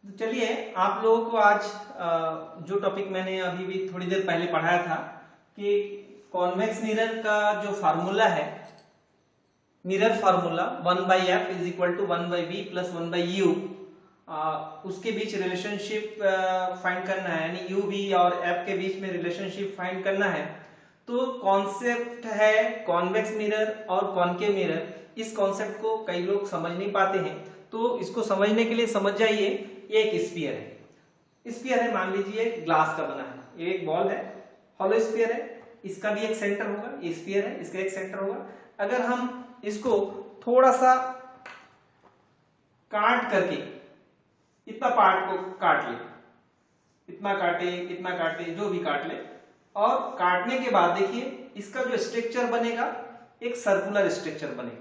तो चलिए आप लोगों को आज जो टॉपिक मैंने अभी भी थोड़ी देर पहले पढ़ाया था कि कॉन्वेक्स मिरर का जो फार्मूला है, mirror formula 1/f is equal to 1/v plus 1/u, उसके बीच रिलेशनशिप फाइंड करना है, यानी u v और f के बीच में रिलेशनशिप फाइंड करना है। तो कॉन्सेप्ट है कॉन्वेक्स मिरर और कॉनकेव मिरर। इस कॉन्सेप्ट को कई लोग समझ नहीं पाते हैं, तो इसको समझने के लिए समझ जाइए। ये एक स्फीयर है, स्फीयर है, मान लीजिए ग्लास का बना है, ये एक बॉल है, हॉलो स्फीयर है, इसका भी एक सेंटर होगा, ये स्फीयर है, इसका एक सेंटर होगा। अगर हम इसको थोड़ा सा काट करके इतना पार्ट को काट ले, इतना काटे, जो भी काट ले, और काटने के बाद देखिए इसका जो स्ट्रक्चर बनेगा एक सर्कुलर स्ट्रक्चर बनेगा,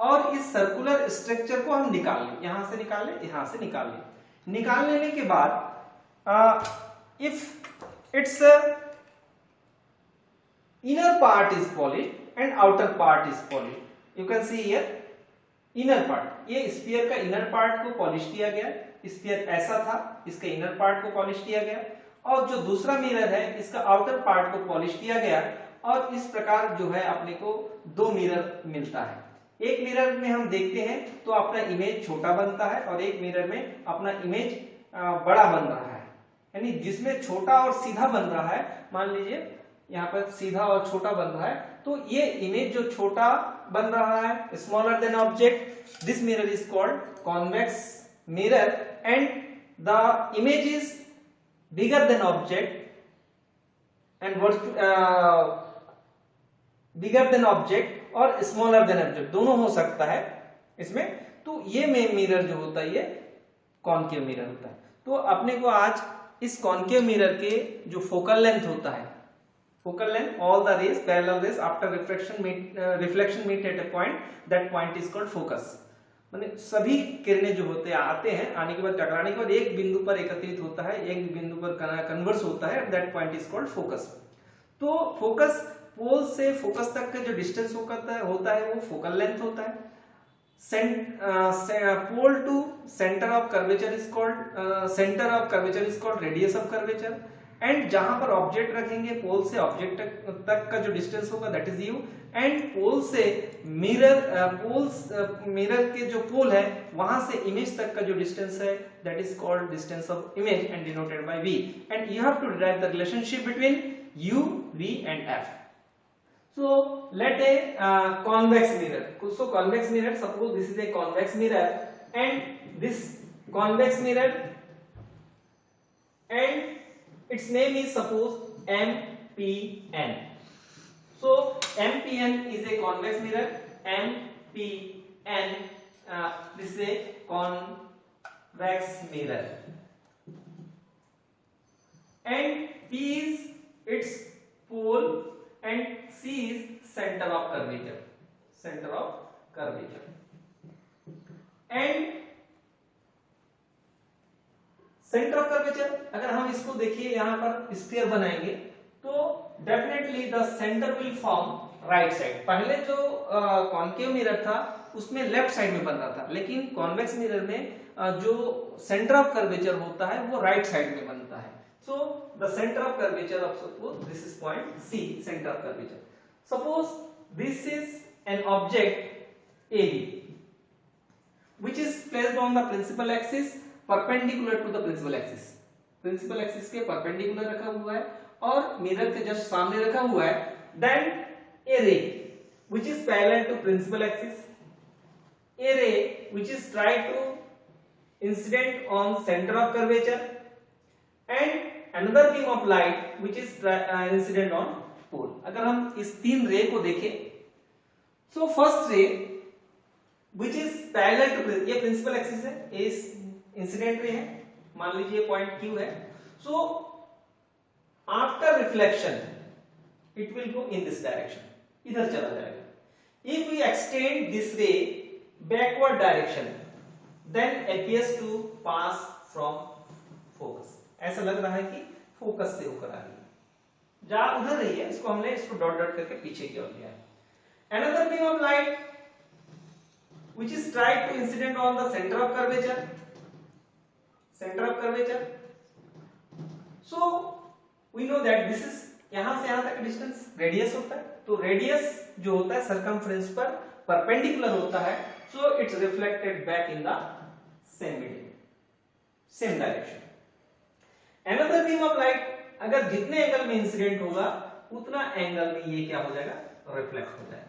और इस सर्कुलर स्ट्रक्चर को हम निकाल लें, यहां से निकाल लें, यहां से निकाल लें। निकाल लेने के बाद if it's inner part is polish and outer part is polish, you can see here inner part, ये स्फीयर का इनर पार्ट को पॉलिश किया गया, स्फीयर ऐसा था, इसके इनर पार्ट को पॉलिश किया गया, और जो दूसरा मिरर है इसका आउटर पार्ट को पॉलिश किया गया, और इस प्रकार जो है अपने को दो मिरर मिलता है। एक मिरर में हम देखते हैं तो अपना इमेज छोटा बनता है, और एक मिरर में अपना इमेज बड़ा बन रहा है, यानी जिसमें छोटा और सीधा बन रहा है, मान लीजिए यहाँ पर सीधा और छोटा बन रहा है, तो ये इमेज जो छोटा बन रहा है, smaller than object, this mirror is called convex mirror, and the image is bigger than object and bigger than object और स्मॉलर देन ऑब्जेक्ट, दोनों हो सकता है इसमें। तो ये मिरर जो होता है ये कॉनकेव मिरर होता है। तो अपने को आज इस कॉनकेव मिरर के जो फोकल लेंथ होता है, focal length all the rays parallel rays after reflection meet at a point, that point is called focus। माने सभी किरणें जो होते आते हैं, आने के बाद टकराने के बाद एक बिंदु पर एकत्रित होता है, एक बिंदु पर कन्वर्स होता है, that point is called focus। तो फोकस पोल से फोकस तक का जो डिस्टेंस होता है वो फोकल लेंथ होता है। Pole to centre of curvature is called radius of curvature, and जहां पर ऑब्जेक्ट रखेंगे पोल से ऑब्जेक्ट तक का जो डिस्टेंस होगा that is you, and pole से मिरर के जो पोल है वहां से इमेज तक का जो डिस्टेंस है that is called distance of image and denoted by v, and you have to derive the relationship between u, v and f। So let a convex mirror, so convex mirror, suppose this is a convex mirror, and this convex mirror, and its name is suppose MPN। so MPN is a convex mirror, MPN, this is a convex mirror, and P is its pole and C is center of curvature, and centre of curvature, अगर हम इसको देखिए यहाँ पर sphere बनाएंगे तो definitely the centre will form right side. पहले जो कॉनकेव मिरर था उसमें लेफ्ट साइड में बन रहा था, लेकिन कॉन्वेक्स मिरर में जो सेंटर ऑफ कर्वेचर होता है वो राइट साइड में बनता है। So the centre of curvature of suppose this is point C, centre of curvature. Suppose this is an object AB which is placed on the principal axis perpendicular to the principal axis, principal axis के perpendicular रखा हुआ है और mirror के just सामने रखा हुआ है। then a ray which is parallel to principal axis, a ray which is try to incident on center of curvature, and another beam of light which is incident on pole। अगर हम इस तीन रे को देखें, so first ray which is parallel to, ये principal axis है, ये इंसिडेंट रे है, मान लीजिए पॉइंट Q है। So after reflection it will go in this direction, इधर चला जाएगा। If we extend this ray backward direction then appears to pass from focus, ऐसा लग रहा है कि फोकस से होकर आ रही है, जा उधर रही है, इसको हमने इसको डॉट डॉट करके पीछे की ओर लिया है। Another beam of light which is tried to incident on the center of curvature, centre of curvature. So we know that this is, यहां से यहां तक डिस्टेंस रेडियस होता है, तो रेडियस जो होता है सर्कमफ्रेंस पर परपेंडिकुलर होता है, so it's reflected back in the same medium, same direction. Another beam of light, अगर जितने एंगल में इंसिडेंट होगा उतना एंगल में ये क्या हो जाएगा, रिफ्लेक्ट हो जाएगा।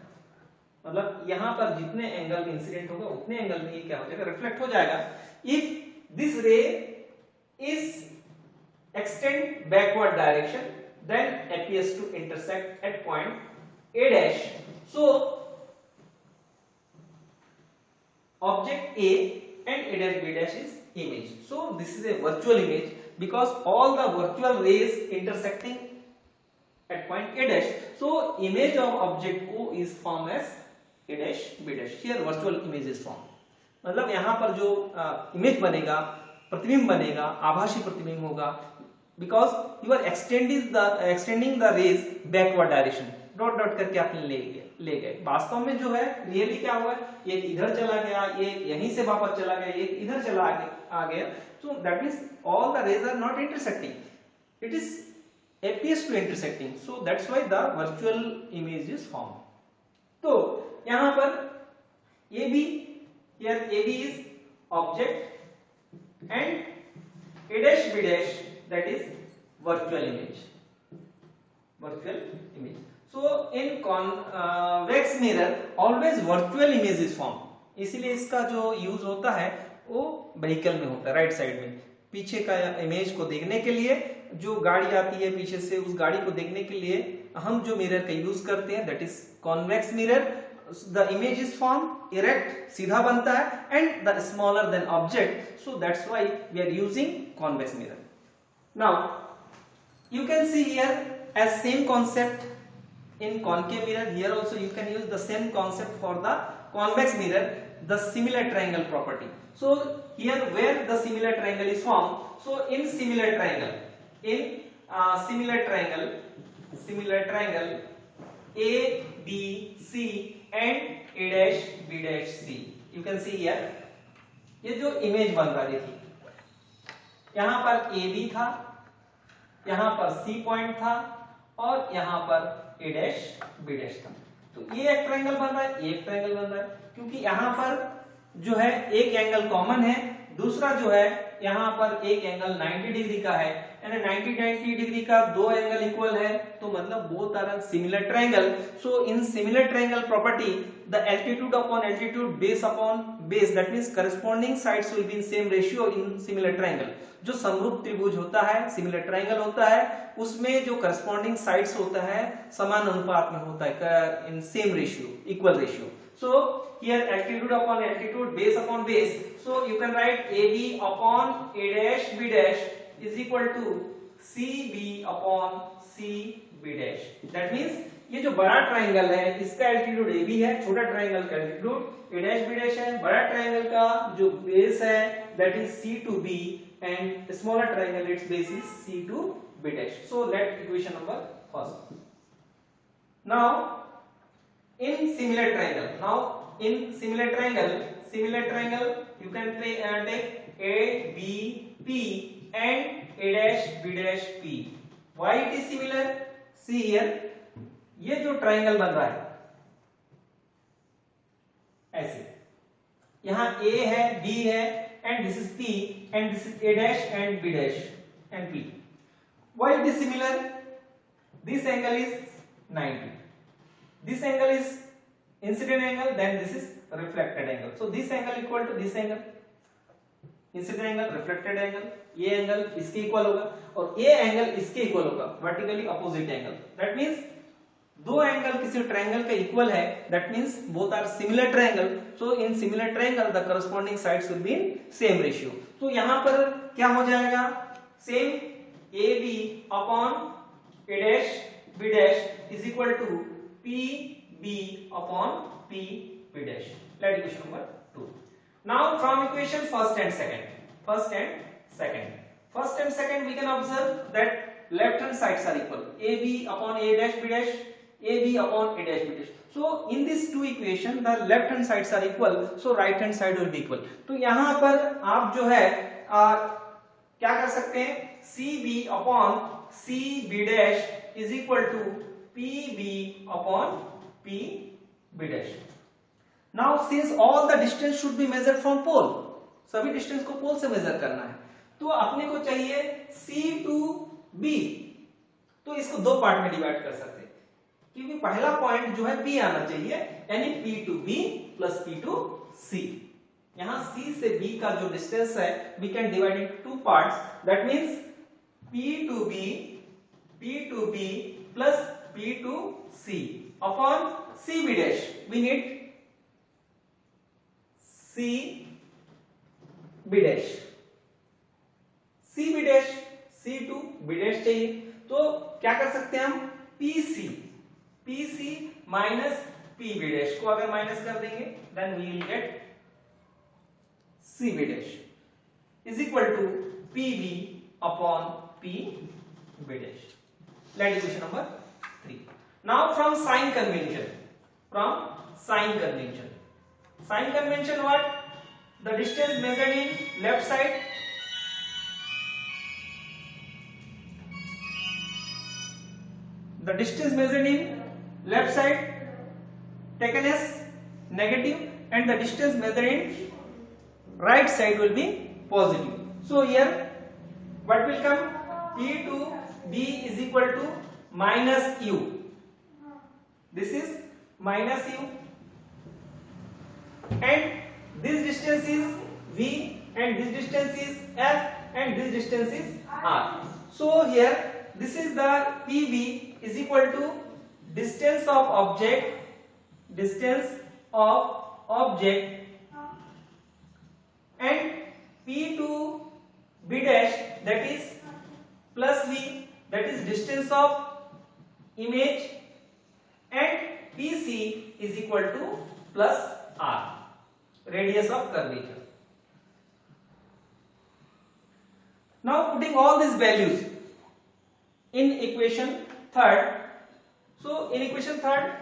मतलब यहां पर जितने एंगल में इंसिडेंट होगा उतने एंगल में ये क्या हो जाएगा, रिफ्लेक्ट हो जाएगा। इफ दिस रे is extend backward direction, then appears to intersect at point A dash. So object A and A dash B dash is image. So this is a virtual image because all the virtual rays intersecting at point A dash. So image of object O is formed as A dash B dash. Here virtual image is formed. मतलब यहाँ पर जो image बनेगा, प्रतिबिंब बनेगा, आभासी प्रतिबिंब होगा, because you are extending the rays backward direction, dot dot करके आपने ले गए। वास्तव में जो है रियली क्या हुआ, एक इधर चला गया, एक यहीं से वापस चला गया, एक इधर चला आ गया। so that means all the rays are not intersecting, it is appears to intersecting, so that's why the virtual image is formed। तो यहाँ पर AB, here AB is object and A dash B dash, that is virtual image, virtual image। so in convex mirror always virtual image is formed, इसीलिए इसका जो use होता है वो vehicle में होता है, राइट साइड में, पीछे का इमेज को देखने के लिए, जो गाड़ी आती है पीछे से उस गाड़ी को देखने के लिए हम जो मिरर का यूज करते हैं, that is convex mirror. the image is formed erect, सीधा बनता है, and the smaller than object, so that's why we are using convex mirror। Now you can see here as same concept in concave mirror, here also you can use the same concept for the convex mirror, the similar triangle property। so here where the similar triangle is formed, so in similar triangle, similar triangle A B C and A dash B dash C, you can see here, ये जो image बन रहा है देखिए, यहाँ पर AB था, यहाँ पर C पॉइंट था और यहाँ पर A dash B dash था। तो ये एक ट्रायंगल बन रहा है, एक ट्रायंगल बन रहा है, क्योंकि यहाँ पर जो है एक एंगल कॉमन है, दूसरा जो है यहाँ पर एक एंगल 90 डिग्री का है, यानी 90 डिग्री का दो एंगल इक्वल है, तो मतलब both are similar triangle. So in similar triangle property the altitude upon altitude, base upon base, that means corresponding sides will be in same ratio in similar triangle. जो समरूप त्रिभुज होता है, सिमिलर ट्रायंगल होता है, उसमें जो करस्पॉन्डिंग साइड्स होता है समान अनुपात में होता है, इन same ratio, equal ratio. So here altitude upon altitude, base upon base, so you can write AB upon A dash B dash is equal to CB upon CB dash। That means ये जो बड़ा triangle है इसका altitude AB है, छोटा triangle का altitude A dash B dash है, बड़ा ट्रायंगल का जो बेस है that is C to B and smaller triangle its base is C to B dash। So let equation number first। Now in similar triangle you can take A B P and A dash B dash P। why it is similar, see here, ये जो triangle बन रहा है ऐसे, यहाँ A है, B है and this is P and this is A dash and B dash and P। why it is similar, this angle is 90, this angle is incident angle, then this is reflected angle, so this angle equal to this angle, incident angle, reflected angle, ये angle इसके equal होगा और ये angle इसके equal होगा, vertically opposite angle. That means दो angle किसी triangle के इक्वल है, that means both are similar triangle, so in similar triangle the corresponding sides will be in same ratio. तो यहाँ पर क्या हो जाएगा, same AB upon A dash B dash is equal to PB upon PB dash। Let equation number 2। now from equation first and second we can observe that left hand sides are equal, AB upon A dash B dash, AB upon A dash B dash। so in these two equation the left hand sides are equal, so right hand side will be equal। तो यहाँ पर आप जो है क्या कर सकते हैं, CB upon CB dash is equal to PB upon PB dash. Now since all the distance should be measured from pole, सभी डिस्टेंस को पोल से मेजर करना है, तो अपने को चाहिए C टू B, तो इसको दो पार्ट में डिवाइड कर सकते हैं, क्योंकि पहला पॉइंट जो है B आना चाहिए, यानी P to B plus P to C। यहां C से B का जो डिस्टेंस है we can divide into two parts, that means P to B plus P to C upon CB dash, we need CB dash, CB dash C to B dash चाहिए, तो क्या कर सकते हैं हम, PC माइनस PB डैश को अगर minus कर देंगे then we will get CB dash is equal to PB upon PB dash. Let equation number 3। Now from sign convention what, the distance measured in left side taken as negative and the distance measured in right side will be positive. So here what will come, P to B is equal to minus U, this is minus U, and this distance is V and this distance is F and this distance is R. So here this is the PV is equal to distance of object and P to B dash, that is plus V, that is distance of image, and PC is equal to plus R, radius of curvature. Now putting all these values in equation third, so in equation third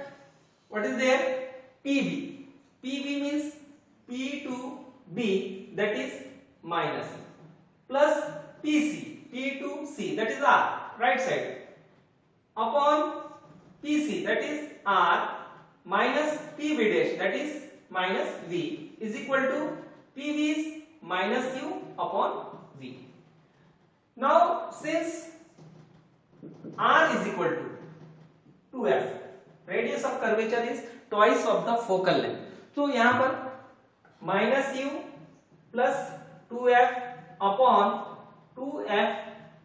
what is there, PB means P to B, that is minus, plus PC P to C, that is R, right side, upon PC, that is R, minus PB dash, that is minus V, is equal to PV is minus U upon V. Now since R is equal to 2F, radius of curvature is twice of the focal length, तो यहाँ पर minus U plus 2F upon 2F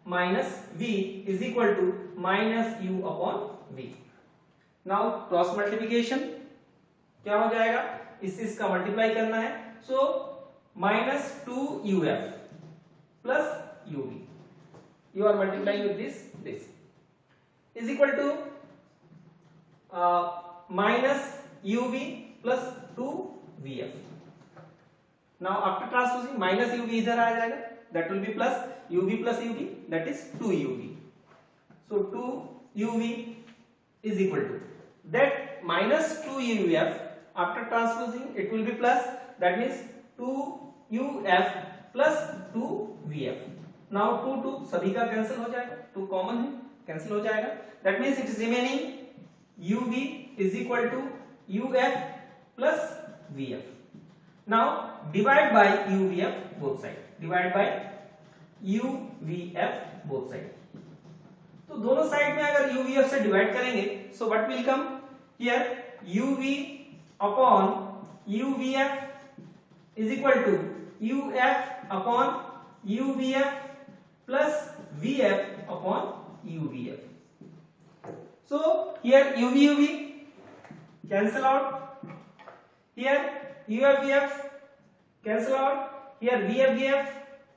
minus V is equal to minus U upon V. Now cross multiplication क्या हो जाएगा, इसका multiply करना है, सो minus 2UF plus UV, you are multiplying with this is equal to minus UV plus 2VF. Now after transposing minus UV इधर आ जाएगा, that will be plus UV plus UV, that is 2UV. So 2UV is equal to that minus 2UF, after transposing it will be plus, that means 2UF plus 2VF. Now 2 सभी का cancel हो जाएगा, 2 common है, cancel हो जाएगा, that means it is remaining UV is equal to UF plus VF. Now divide by UVF both side, divide by UVF both side. तो दोनों side में अगर UVF से डिवाइड करेंगे, so what will come here, UV upon UVF is equal to UF upon UVF plus VF upon UVF. So here UV cancel out, here UFVF cancel out, here VFVF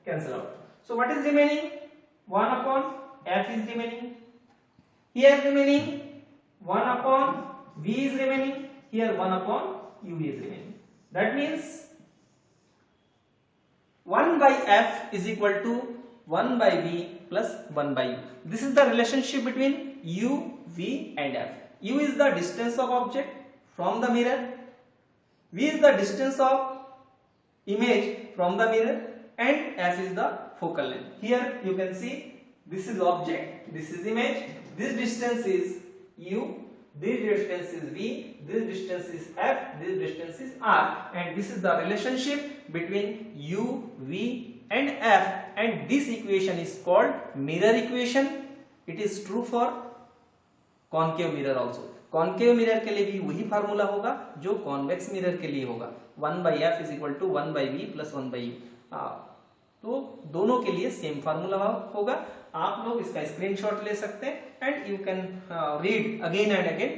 cancel out. So what is remaining, 1 upon F is remaining, here remaining 1 upon V is remaining, here 1 upon UV is remaining. That means 1 by F is equal to 1 by V plus 1 by U. This is the relationship between U, V and F. U is the distance of object from the mirror, V is the distance of image from the mirror, and f is the focal length. Here you can see this is object, this is image, this distance is u, this distance is v, this distance is f, this distance is r, and this is the relationship between u, v and f, and this equation is called mirror equation. It is true for concave mirror also. Concave mirror के लिए भी वही formula होगा जो convex mirror के लिए होगा, 1/f = 1/v + 1/u। तो दोनों के लिए सेम फार्मूला होगा। आप लोग इसका स्क्रीनशॉट ले सकते हैं and you can read again and again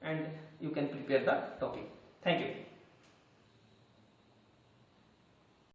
and you can prepare the topic. Thank you.